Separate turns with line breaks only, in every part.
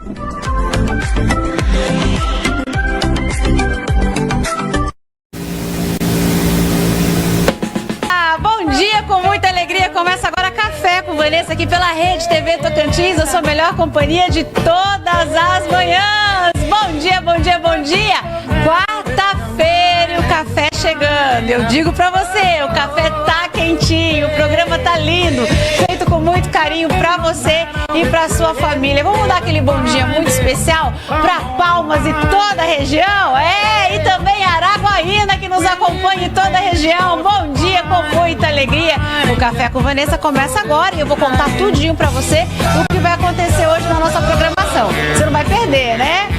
Bom dia, com muita alegria. Começa agora Café com Vanessa aqui pela Rede TV Tocantins, a sua melhor companhia de todas as manhãs. Bom dia, bom dia, bom dia. Quarta-feira e o café chegando. Eu digo pra você, o café tá quentinho, o programa tá lindo, feito com muito carinho pra você e pra sua família. Vamos dar aquele bom dia muito especial pra Palmas e toda a região? E também Araguaína, que nos acompanha em toda a região. Bom dia, com muita alegria. O Café com Vanessa começa agora e eu vou contar tudinho pra você o que vai acontecer hoje na nossa programação. Você não vai perder, né?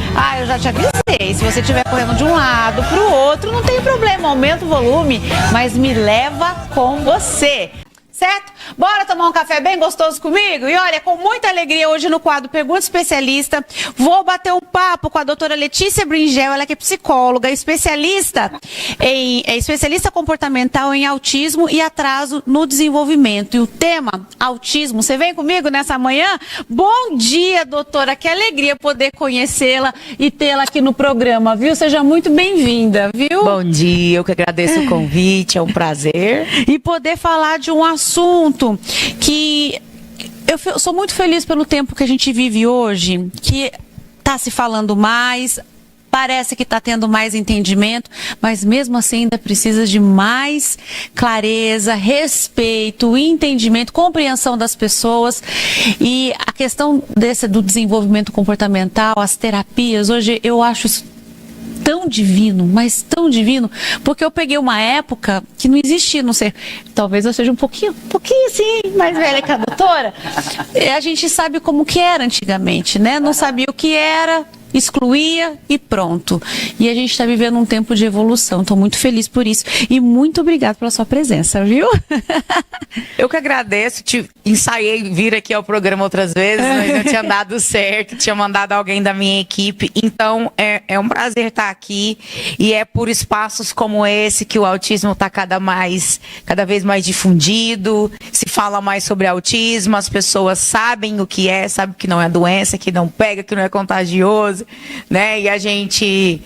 Eu já te avisei. Se você estiver correndo de um lado pro outro, não tem problema, aumenta o volume, mas me leva com você. Certo? Bora tomar um café bem gostoso comigo? E olha, com muita alegria hoje no quadro Pergunta Especialista, vou bater um papo com a doutora Letícia Bringel, ela que é psicóloga, especialista comportamental em autismo e atraso no desenvolvimento. E o tema, autismo, você vem comigo nessa manhã? Bom dia, doutora, que alegria poder conhecê-la e tê-la aqui no programa, viu? Seja muito bem-vinda, viu?
Bom dia, eu que agradeço o convite, é um prazer.
E poder falar de um assunto que eu sou muito feliz pelo tempo que a gente vive hoje, que está se falando mais, parece que está tendo mais entendimento, mas mesmo assim ainda precisa de mais clareza, respeito, entendimento, compreensão das pessoas. E a questão do desenvolvimento comportamental, as terapias, hoje eu acho isso tão divino, mas tão divino, porque eu peguei uma época que não existia, não sei, talvez eu seja um pouquinho assim, mais velha que a doutora. A gente sabe como que era antigamente, né? Não sabia o que era, excluía e pronto. E a gente está vivendo um tempo de evolução. Estou muito feliz por isso. E muito obrigada pela sua presença, viu?
Eu que agradeço. Ensaiei vir aqui ao programa outras vezes, mas não tinha dado certo. Tinha mandado alguém da minha equipe. Então, é um prazer estar aqui. E é por espaços como esse que o autismo está cada vez mais difundido. Se fala mais sobre autismo. As pessoas sabem o que é, sabem que não é doença, que não pega, que não é contagioso. Né? E a gente,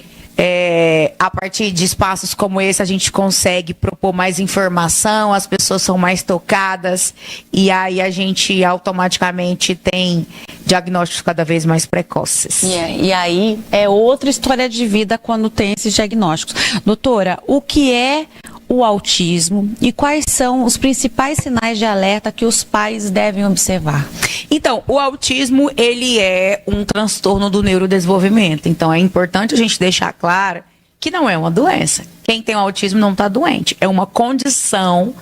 a partir de espaços como esse, a gente consegue propor mais informação, as pessoas são mais tocadas e aí a gente automaticamente tem diagnósticos cada vez mais precoces.
E aí é outra história de vida quando tem esses diagnósticos. Doutora, o que é o autismo e quais são os principais sinais de alerta que os pais devem observar?
Então, o autismo, ele é um transtorno do neurodesenvolvimento. Então, é importante a gente deixar claro que não é uma doença. Quem tem o autismo não está doente. É uma condição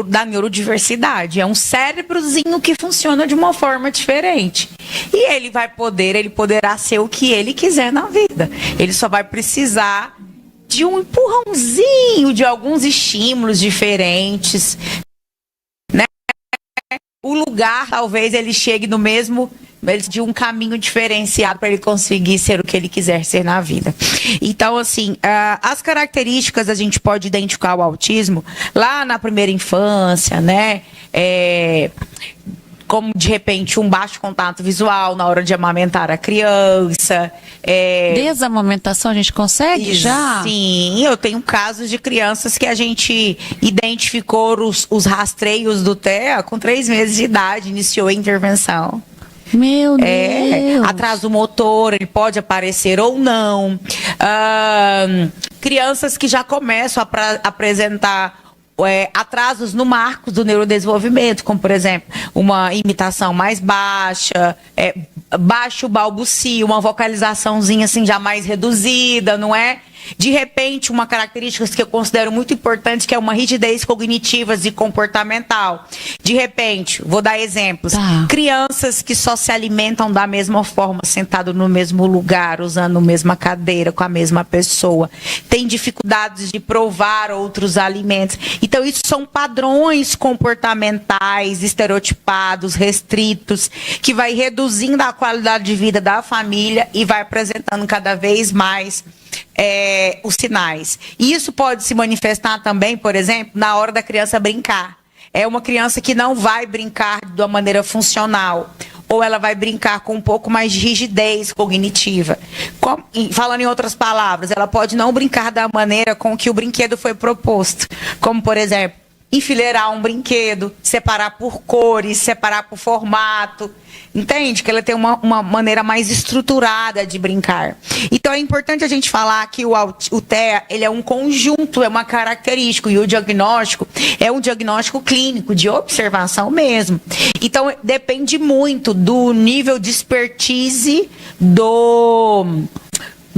da neurodiversidade. É um cérebrozinho que funciona de uma forma diferente. E ele poderá ser o que ele quiser na vida. Ele só vai precisar de um empurrãozinho, de alguns estímulos diferentes, né? O lugar, talvez ele chegue no mesmo, de um caminho diferenciado para ele conseguir ser o que ele quiser ser na vida. Então, assim, as características a gente pode identificar o autismo lá na primeira infância, né? Como, de repente, um baixo contato visual na hora de amamentar a criança.
Desde a amamentação a gente consegue já?
Sim, eu tenho casos de crianças que a gente identificou os rastreios do TEA com 3 meses de idade, iniciou a intervenção.
Meu Deus!
Atraso motor, ele pode aparecer ou não. Crianças que já começam a apresentar atrasos no marco do neurodesenvolvimento, como, por exemplo, uma imitação mais baixa, baixo balbucio, uma vocalizaçãozinha assim já mais reduzida, não é? De repente, uma característica que eu considero muito importante, que é uma rigidez cognitiva e comportamental. De repente, vou dar exemplos. Crianças que só se alimentam da mesma forma, sentado no mesmo lugar, usando a mesma cadeira, com a mesma pessoa. Tem dificuldades de provar outros alimentos. Então, isso são padrões comportamentais, estereotipados, restritos, que vai reduzindo a qualidade de vida da família e vai apresentando cada vez mais os sinais. E isso pode se manifestar também, por exemplo, na hora da criança brincar. É uma criança que não vai brincar de uma maneira funcional. ou ela vai brincar com um pouco mais de rigidez cognitiva. Falando em outras palavras, ela pode não brincar da maneira com que o brinquedo foi proposto. Como, por exemplo, enfileirar um brinquedo, separar por cores, separar por formato. Entende? Que ela tem uma maneira mais estruturada de brincar. Então é importante a gente falar que o TEA, ele é um conjunto, é uma característica, e o diagnóstico é um diagnóstico clínico, de observação mesmo. Então depende muito do nível de expertise do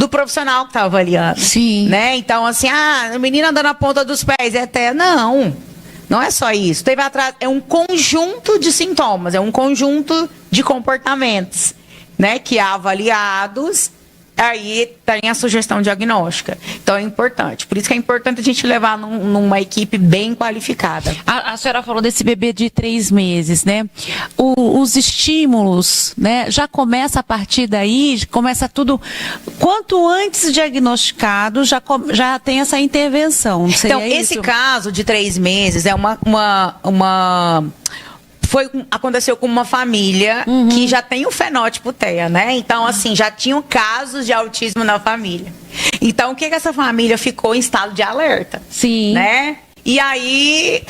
profissional que está avaliando.
Sim.
Né? Então, assim, a menina andando na ponta dos pés, é TEA. Não é só isso. Teve atraso, é um conjunto de sintomas, é um conjunto de comportamentos, né, que avaliados, aí tem a sugestão diagnóstica. Então é importante. Por isso que é importante a gente levar numa equipe bem qualificada.
A senhora falou desse bebê de 3 meses, né? Os estímulos, né? Já começa a partir daí, começa tudo. Quanto antes diagnosticado, já tem essa intervenção.
Então, esse caso de 3 meses é aconteceu com uma família que já tem o fenótipo TEA, né? Então, assim, já tinham casos de autismo na família. Então, o que essa família ficou em estado de alerta?
Sim.
Né? E aí,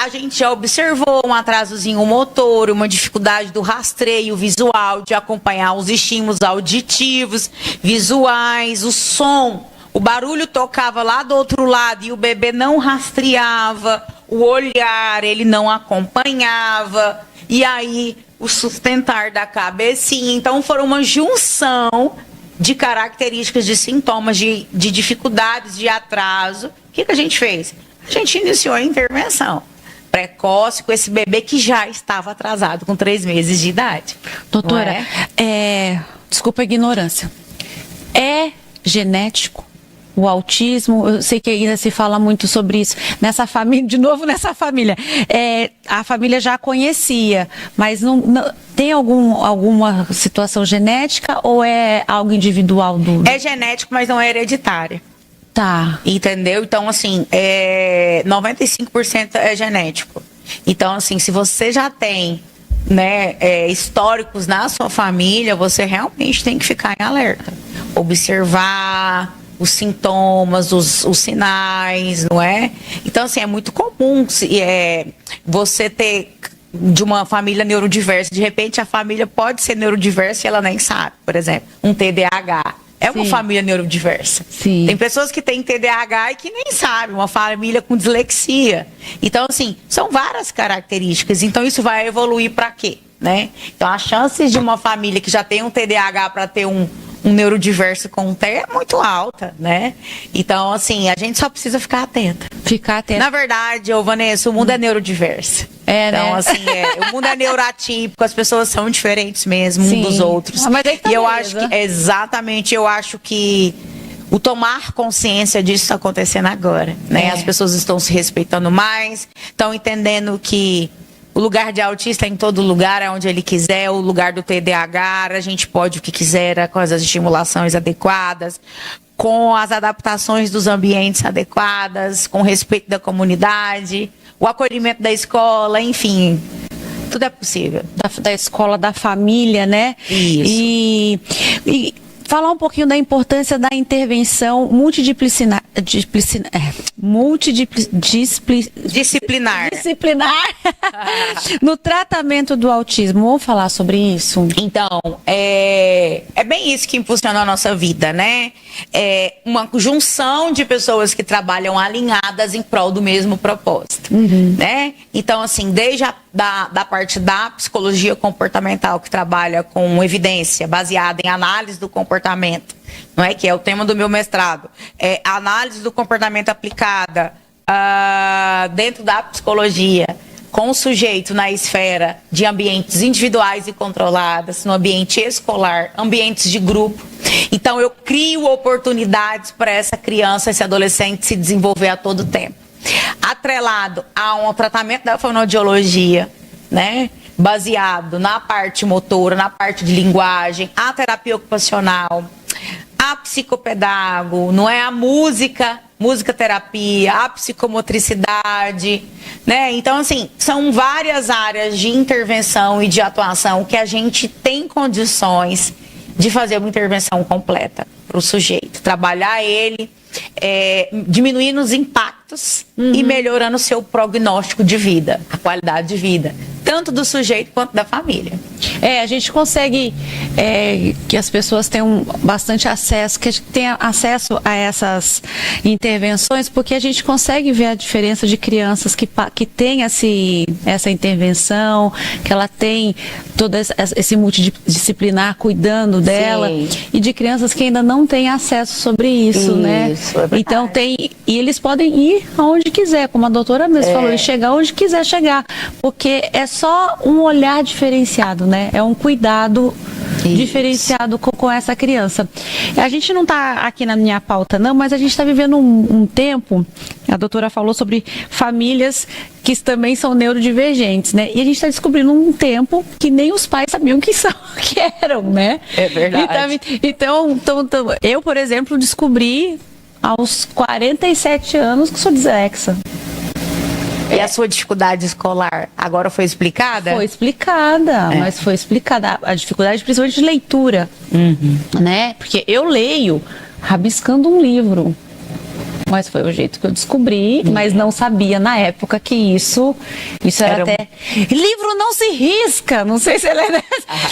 a gente já observou um atrasozinho motor, uma dificuldade do rastreio visual, de acompanhar os estímulos auditivos, visuais, o som. O barulho tocava lá do outro lado e o bebê não rastreava, o olhar ele não acompanhava, e aí o sustentar da cabecinha. Então, foram uma junção de características, de sintomas, de dificuldades, de atraso. O que a gente fez? A gente iniciou a intervenção precoce com esse bebê que já estava atrasado, com 3 meses de idade.
Doutora, desculpa a ignorância. É genético? O autismo, eu sei que ainda se fala muito sobre isso. Nessa família, de novo nessa família, a família já conhecia, mas não tem alguma situação genética ou é algo individual?
É genético, mas não é hereditário.
Tá.
Entendeu? Então, assim, 95% é genético. Então, assim, se você já tem, né, históricos na sua família, você realmente tem que ficar em alerta. Observar os sintomas, os sinais, não é? Então, assim, é muito comum você ter de uma família neurodiversa. De repente, a família pode ser neurodiversa e ela nem sabe, por exemplo, um TDAH. É uma família neurodiversa.
Sim.
Tem pessoas que têm TDAH e que nem sabem, uma família com dislexia. Então, assim, são várias características. Então, isso vai evoluir para quê? Né? Então, as chances de uma família que já tem um TDAH para ter um neurodiverso com TEA é muito alta, né? Então, assim, a gente só precisa ficar atenta.
Ficar atenta.
Na verdade, Vanessa, o mundo é neurodiverso. Então,
né?
Assim, o mundo é neuroatípico, as pessoas são diferentes mesmo, uns dos outros.
Mas aí tá,
e eu acho que, eu acho que o tomar consciência disso está acontecendo agora, né? As pessoas estão se respeitando mais, estão entendendo que o lugar de autista é em todo lugar, é onde ele quiser. O lugar do TDAH, a gente pode o que quiser, com as estimulações adequadas, com as adaptações dos ambientes adequadas, com respeito da comunidade, o acolhimento da escola, enfim, tudo é possível.
Da escola, da família, né?
Isso.
E falar um pouquinho da importância da intervenção multidisciplinar no tratamento do autismo. Vamos falar sobre isso?
Então, é bem isso que impulsiona a nossa vida, né? É uma junção de pessoas que trabalham alinhadas em prol do mesmo propósito, né? Então, assim, desde da parte da psicologia comportamental, que trabalha com evidência baseada em análise do comportamento, não é, que é o tema do meu mestrado, a análise do comportamento aplicada dentro da psicologia, com o sujeito na esfera de ambientes individuais e controlados, no ambiente escolar, ambientes de grupo. Então, eu crio oportunidades para essa criança, esse adolescente se desenvolver a todo tempo. Atrelado a um tratamento da fonoaudiologia, né? Baseado na parte motora, na parte de linguagem, a terapia ocupacional, a psicopedago, não é, a música música terapia, a psicomotricidade, né? Então, assim, são várias áreas de intervenção e de atuação que a gente tem condições de fazer uma intervenção completa para o sujeito, trabalhar ele, diminuindo os impactos e melhorando o seu prognóstico de vida, a qualidade de vida, tanto do sujeito quanto da família.
A gente consegue que as pessoas tenham bastante acesso, que a gente tenha acesso a essas intervenções, porque a gente consegue ver a diferença de crianças que têm essa intervenção, que ela tem todo esse multidisciplinar cuidando dela,
Sim.
e de crianças que ainda não têm acesso sobre isso, né?
É
Então e eles podem ir aonde quiser, como a doutora mesmo falou, e chegar onde quiser chegar, porque é só um olhar diferenciado, né? É um cuidado diferenciado com essa criança. A gente não está aqui na minha pauta, não, mas a gente está vivendo um tempo, a doutora falou sobre famílias que também são neurodivergentes, né? E a gente está descobrindo um tempo que nem os pais sabiam que eram, né?
É verdade.
Então, eu, por exemplo, descobri aos 47 anos que sou dislexa.
E a sua dificuldade escolar agora foi explicada?
Foi explicada, mas foi explicada. A dificuldade principalmente de leitura, né? Porque eu leio rabiscando um livro. Mas foi o jeito que eu descobri, mas não sabia na época que isso era até... Livro não se risca, não sei se ela é...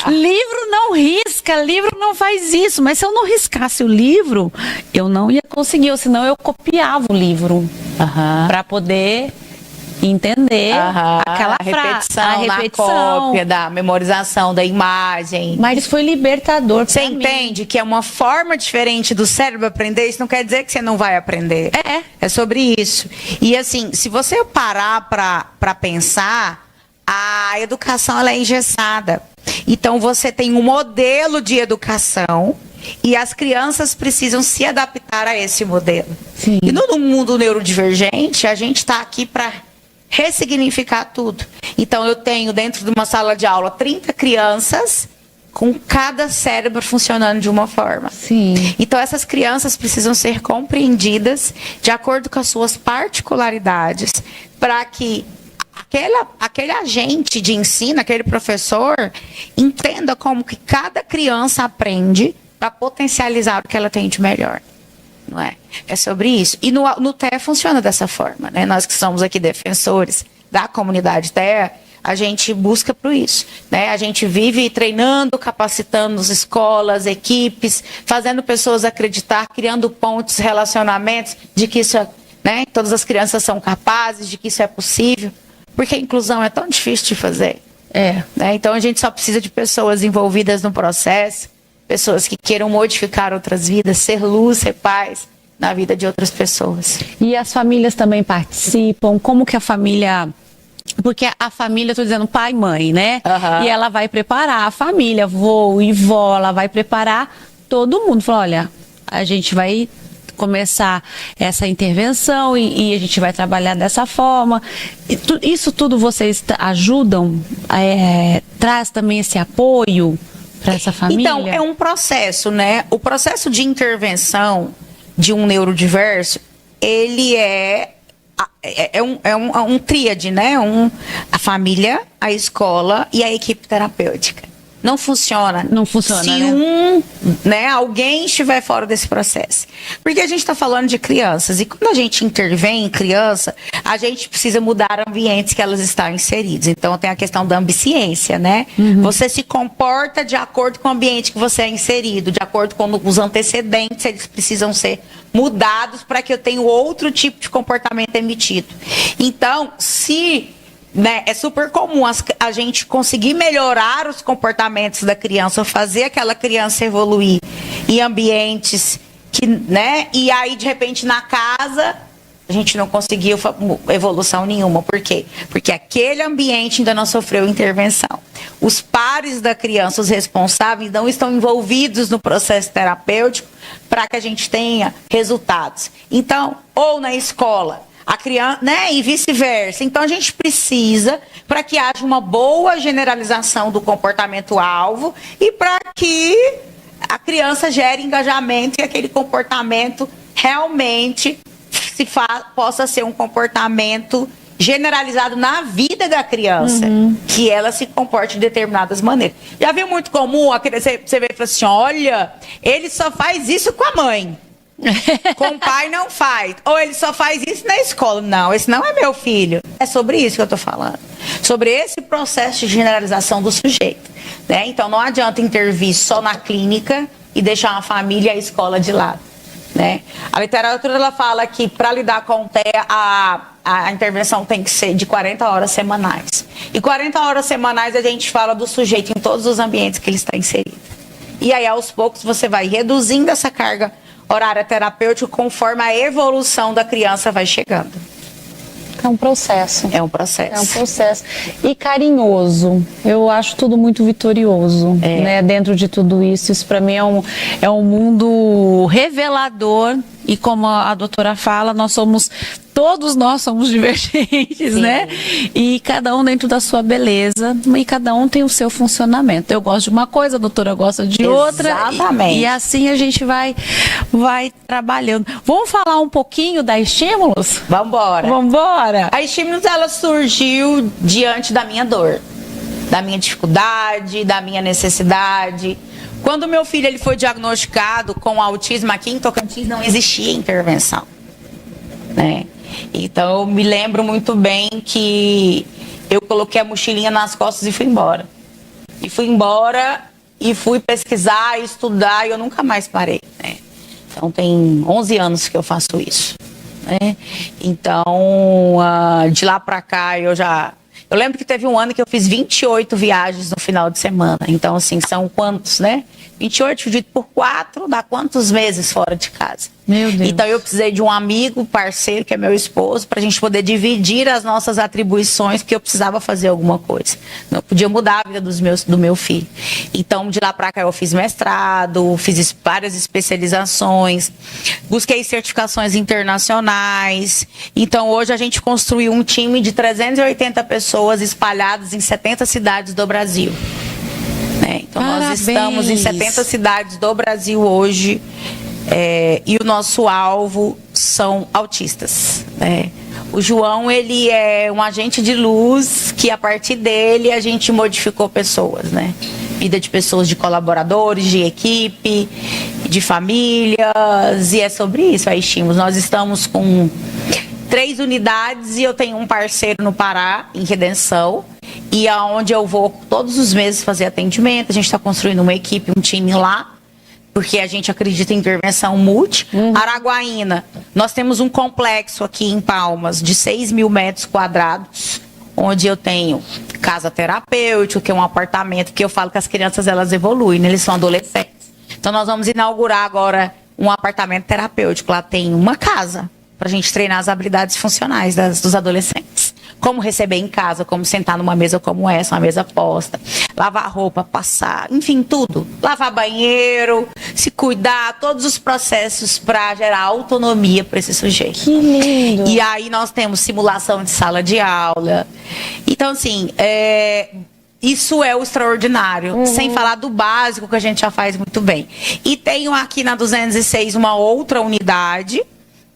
Livro não risca, livro não faz isso. Mas se eu não riscasse o livro, eu não ia conseguir, ou senão eu copiava o livro para poder entender aquela frase, a repetição,
na cópia, da memorização da imagem.
Mas foi libertador.
Você entende que é uma forma diferente do cérebro aprender? Isso não quer dizer que você não vai aprender. É sobre isso. E assim, se você parar para pensar, a educação ela é engessada. Então você tem um modelo de educação e as crianças precisam se adaptar a esse modelo.
Sim.
E no mundo neurodivergente, a gente está aqui para ressignificar tudo. Então eu tenho dentro de uma sala de aula 30 crianças com cada cérebro funcionando de uma forma.
Sim.
Então essas crianças precisam ser compreendidas de acordo com as suas particularidades, para que aquele agente de ensino, aquele professor, entenda como que cada criança aprende para potencializar o que ela tem de melhor. Não é? É sobre isso. E no TEA funciona dessa forma, né? Nós que somos aqui defensores da comunidade TEA, a gente busca por isso, né? A gente vive treinando, capacitando as escolas, equipes, fazendo pessoas acreditar, criando pontes, relacionamentos de que isso, né? Todas as crianças são capazes, de que isso é possível, porque a inclusão é tão difícil de fazer. Né? Então a gente só precisa de pessoas envolvidas no processo, pessoas que queiram modificar outras vidas, ser luz, ser paz na vida de outras pessoas.
E as famílias também participam? Como que a família... Porque a família, estou dizendo pai e mãe, né? E ela vai preparar a família, vô e vó, ela vai preparar todo mundo. Fala, olha, a gente vai começar essa intervenção e a gente vai trabalhar dessa forma. Isso tudo vocês ajudam? Traz também esse apoio para essa família?
Então, é um processo, né? O processo de intervenção de um neurodiverso, ele é um tríade, né? A família, a escola e a equipe terapêutica. Não funciona.
Não funciona,
se alguém estiver fora desse processo. Porque a gente está falando de crianças. E quando a gente intervém em criança, a gente precisa mudar ambientes que elas estão inseridas. Então, tem a questão da ambiciência, né? Você se comporta de acordo com o ambiente que você é inserido, de acordo com os antecedentes, eles precisam ser mudados para que eu tenha outro tipo de comportamento emitido. Então, é super comum a gente conseguir melhorar os comportamentos da criança, fazer aquela criança evoluir em ambientes que, né? E aí, de repente, na casa, a gente não conseguiu evolução nenhuma. Por quê? Porque aquele ambiente ainda não sofreu intervenção. Os pares da criança, os responsáveis, não estão envolvidos no processo terapêutico para que a gente tenha resultados. Então, ou na escola, a criança, né, e vice-versa. Então a gente precisa, para que haja uma boa generalização do comportamento-alvo e para que a criança gere engajamento e aquele comportamento realmente possa ser um comportamento generalizado na vida da criança, que ela se comporte de determinadas maneiras. Já viu muito comum, você vê e fala assim, olha, ele só faz isso com a mãe. Com o pai não faz. Ou ele só faz isso na escola. Não, esse não é meu filho. É sobre isso que eu tô falando. Sobre esse processo de generalização do sujeito, né? Então não adianta intervir só na clínica e deixar uma família e a escola de lado, né? A literatura ela fala que para lidar com o TEA a intervenção tem que ser de 40 horas semanais. E 40 horas semanais a gente fala do sujeito em todos os ambientes que ele está inserido. E aí aos poucos você vai reduzindo essa carga horária terapêutica conforme a evolução da criança vai chegando.
É um processo.
É um processo.
É um processo. E carinhoso. Eu acho tudo muito vitorioso, né? Dentro de tudo isso. Isso para mim é um mundo revelador. E como a doutora fala, todos nós somos divergentes, sim, né? E cada um dentro da sua beleza, e cada um tem o seu funcionamento. Eu gosto de uma coisa, a doutora gosta de outra.
Exatamente.
E assim a gente vai trabalhando. Vamos falar um pouquinho da Estímulos?
Vambora.
Vambora.
A Estímulos, ela surgiu diante da minha dor, da minha dificuldade, da minha necessidade. Quando meu filho ele foi diagnosticado com autismo aqui em Tocantins, não existia intervenção, né? Então eu me lembro muito bem que eu coloquei a mochilinha nas costas e fui embora. E fui embora e fui pesquisar, estudar e eu nunca mais parei, né? Então tem 11 anos que eu faço isso, né? Então de lá pra cá eu lembro que teve um ano que eu fiz 28 viagens no final de semana. Então, assim, são quantos, né? 28 dividido por 4, dá quantos meses fora de casa?
Meu Deus.
Então, eu precisei de um amigo, parceiro, que é meu esposo, pra gente poder dividir as nossas atribuições, porque eu precisava fazer alguma coisa. Não podia mudar a vida do meu filho. Então, de lá pra cá, eu fiz mestrado, fiz várias especializações, busquei certificações internacionais. Então, hoje a gente construiu um time de 380 pessoas espalhadas em 70 cidades do Brasil. Então,
parabéns.
Nós estamos em 70 cidades do Brasil hoje, e o nosso alvo são autistas, né? O João, ele é um agente de luz que, a partir dele, a gente modificou pessoas, né? Vida de pessoas, de colaboradores, de equipe, de famílias, e é sobre isso a Estímulos. Nós estamos com 3 unidades e eu tenho um parceiro no Pará, em Redenção, e aonde eu vou todos os meses fazer atendimento. A gente está construindo uma equipe, um time lá, porque a gente acredita em intervenção multi. Araguaína, nós temos um complexo aqui em Palmas de 6.000 metros quadrados, onde eu tenho casa terapêutica, que é um apartamento que eu falo que as crianças elas evoluem, né? Eles são adolescentes. Então nós vamos inaugurar agora um apartamento terapêutico. Lá tem uma casa para a gente treinar as habilidades funcionais dos adolescentes. Como receber em casa, como sentar numa mesa como essa, uma mesa posta, lavar roupa, passar, enfim, tudo. Lavar banheiro, se cuidar, todos os processos para gerar autonomia para esse sujeito.
Que lindo!
E aí nós temos simulação de sala de aula. Então, assim, isso é o extraordinário, sem falar do básico que a gente já faz muito bem. E tenho aqui na 206 uma outra unidade,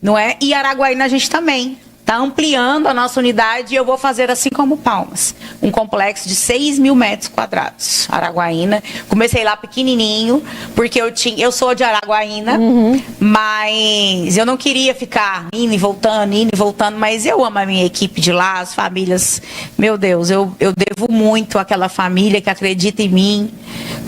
não é? E Araguaína a gente também está ampliando a nossa unidade, e eu vou fazer assim como Palmas, um complexo de 6.000 metros quadrados. Araguaína, comecei lá pequenininho, porque eu sou de Araguaína, mas eu não queria ficar indo e voltando, mas eu amo a minha equipe de lá, as famílias. Meu Deus, eu devo muito àquela família que acredita em mim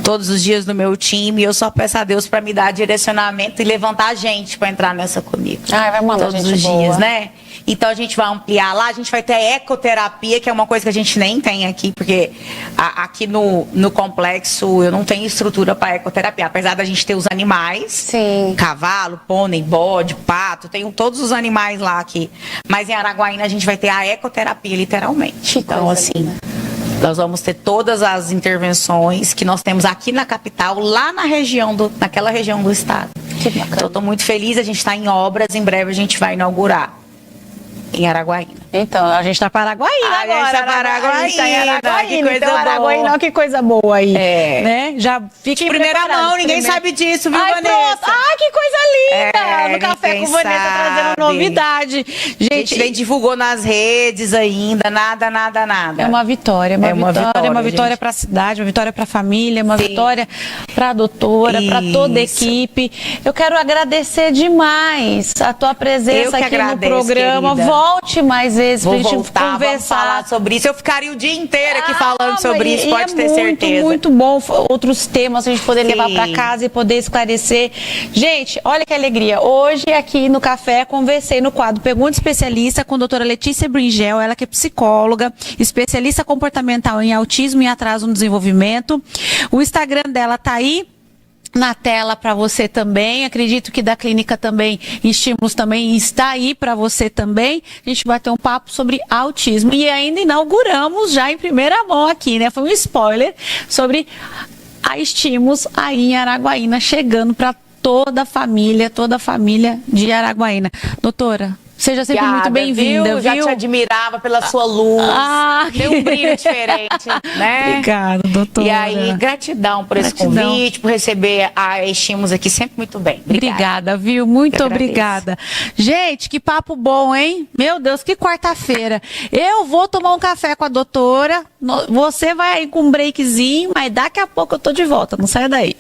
todos os dias no meu time, e eu só peço a Deus para me dar direcionamento e levantar a gente para entrar nessa comigo.
Vai mandar
todos
gente
os
boa.
Dias, né? Então a gente vai ampliar lá, a gente vai ter a ecoterapia, que é uma coisa que a gente nem tem aqui, porque aqui no complexo eu não tenho estrutura para ecoterapia, apesar da gente ter os animais,
sim,
cavalo, pônei, bode, pato, tenho todos os animais lá aqui, mas em Araguaína a gente vai ter a ecoterapia, literalmente. Então, assim, nós vamos ter todas as intervenções que nós temos aqui na capital, lá naquela região do estado.
Que bacana.
Então, eu estou muito feliz, a gente está em obras, em breve a gente vai inaugurar em Araguaína.
Então, a gente tá Paraguaína
A
agora.
gente tá Paraguaína, que coisa
então, Araguaína,
boa.
que coisa boa aí.
É.
Né? Já fiquem
Primeira
preparados.
mão, ninguém sabe disso, viu,
Ai,
Vanessa?
pronto. Ai, que coisa linda. No Café
ninguém
com Vanessa trazendo
sabe.
novidade.
A gente nem divulgou nas redes ainda, nada.
É uma vitória,
É uma vitória,
vitória
gente.
para a cidade, uma vitória para a família, uma
Sim.
vitória para a doutora, para toda a
Isso.
equipe. Eu quero agradecer demais a tua presença
Eu que
aqui
agradeço,
no programa.
querida.
Volte mais vezes
Vou
pra gente
voltar, vamos
conversar.
falar sobre isso. Eu ficaria o dia inteiro aqui falando sobre isso, pode ter
muito,
certeza.
muito bom outros temas a gente poder
Sim.
levar para casa e poder esclarecer. Gente, olha que alegria. Hoje aqui no Café conversei no quadro Pergunta Especialista com a doutora Letícia Bringel, ela que é psicóloga, especialista comportamental em autismo e atraso no desenvolvimento. O Instagram dela tá aí na tela para você também. Acredito que da clínica também, Estímulos também está aí para você também. A gente vai ter um papo sobre autismo e ainda inauguramos já em primeira mão aqui, né? Foi um spoiler sobre a Estímulos aí em Araguaína, chegando para toda a família de Araguaína. Doutora, seja sempre muito bem-vinda, viu?
Já te admirava pela sua luz. Tem um brilho diferente, né?
Obrigada, doutora.
E aí, gratidão por esse convite, por receber a Estímulos aqui, sempre muito bem.
Obrigada, viu? Muito
Eu agradeço.
obrigada. Gente, que papo bom, hein? Meu Deus, que quarta-feira. Eu vou tomar um café com a doutora. Você vai aí com um breakzinho, mas daqui a pouco eu tô de volta. Não saia daí.